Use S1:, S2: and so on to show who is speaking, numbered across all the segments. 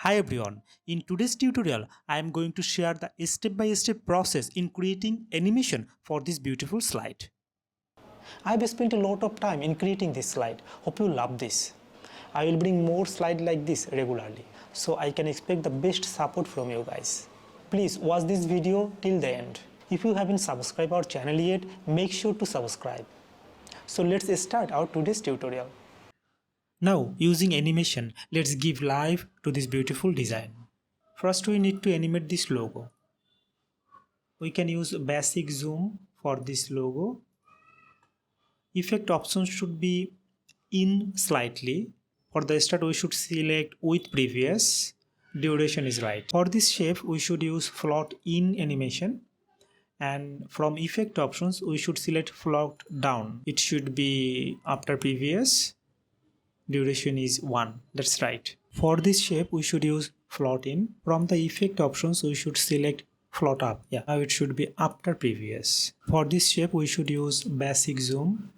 S1: Hi everyone, in today's tutorial I am going to share the step-by-step process in creating animation for this beautiful slide.
S2: I've spent a lot of time in creating this slide. Hope you love this. I will bring more slides like this regularly, so I can expect the best support from you guys. Please watch this video till the end. If you haven't subscribed our channel yet, make sure to subscribe. So let's start our today's tutorial.
S1: Now using animation, let's give life to this beautiful design. First we need to animate this logo. We can use basic zoom for this logo. Effect options should be in slightly. For the start we should select with previous. Duration is right. For this shape we should use float in animation. And from effect options we should select float down. It should be after previous. Duration is 1. That's right. For this shape we should use float in. From the effect options we should select float up. Yeah, now it should be after previous. For this shape we should use basic zoom.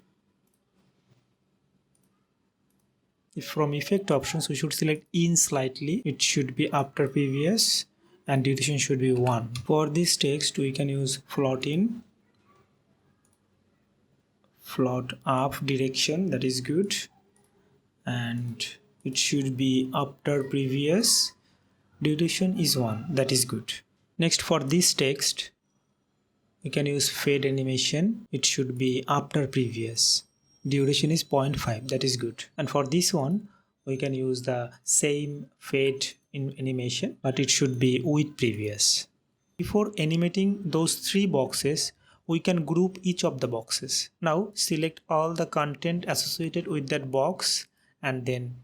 S1: From effect options we should select in slightly. It should be after previous and duration should be 1. For this text we can use float in, float up direction, that is good, and it should be after previous. Duration is 1, that is good. Next, for this text we can use fade animation. It should be after previous. Duration is 0.5, that is good. And for this one we can use the same fade in animation, but it should be with previous. Before animating those 3 boxes, we can group each of the boxes. Now select all the content associated with that box and then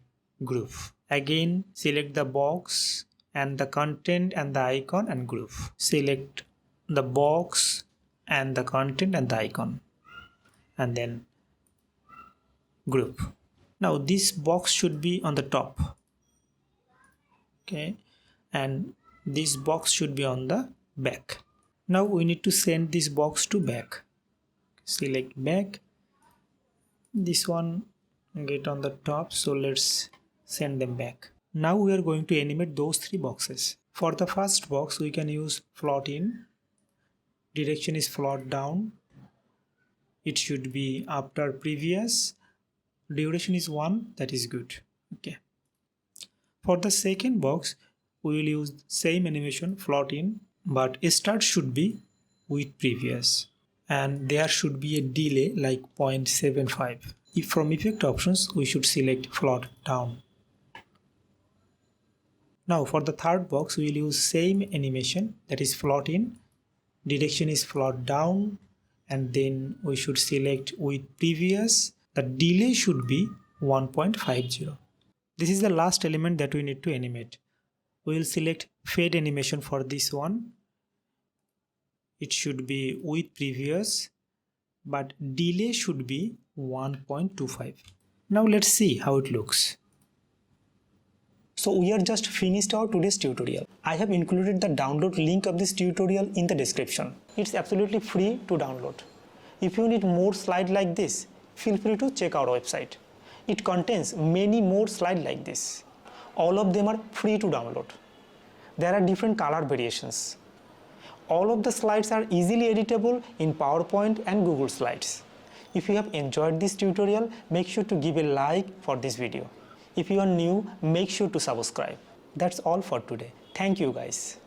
S1: group. Again select the box and the content and the icon and group. Select the box and the content and the icon and then group. Now this box should be on the top, okay, and this box should be on the back. Now we need to send this box to back. Select back. This one get on the top, so let's send them back. Now we are going to animate those 3 boxes. For the first box we can use float in. Direction is float down. It should be after previous. Duration is 1, that is good. Okay. For the second box we will use same animation, float in, but start should be with previous and there should be a delay like 0.75. If from effect options we should select float down. Now for the third box we will use same animation, that is float in. Direction is float down and then we should select with previous. The delay should be 1.50. This is the last element that we need to animate. We will select fade animation for this one. It should be with previous, but delay should be 1.25. Now let's see how it looks.
S2: So we are just finished our today's tutorial. I have included the download link of this tutorial in the description. It's absolutely free to download. If you need more slides like this, feel free to check our website. It contains many more slides like this. All of them are free to download. There are different color variations. All of the slides are easily editable in PowerPoint and Google Slides. If you have enjoyed this tutorial, make sure to give a like for this video. If you are new, make sure to subscribe. That's all for today. Thank you guys.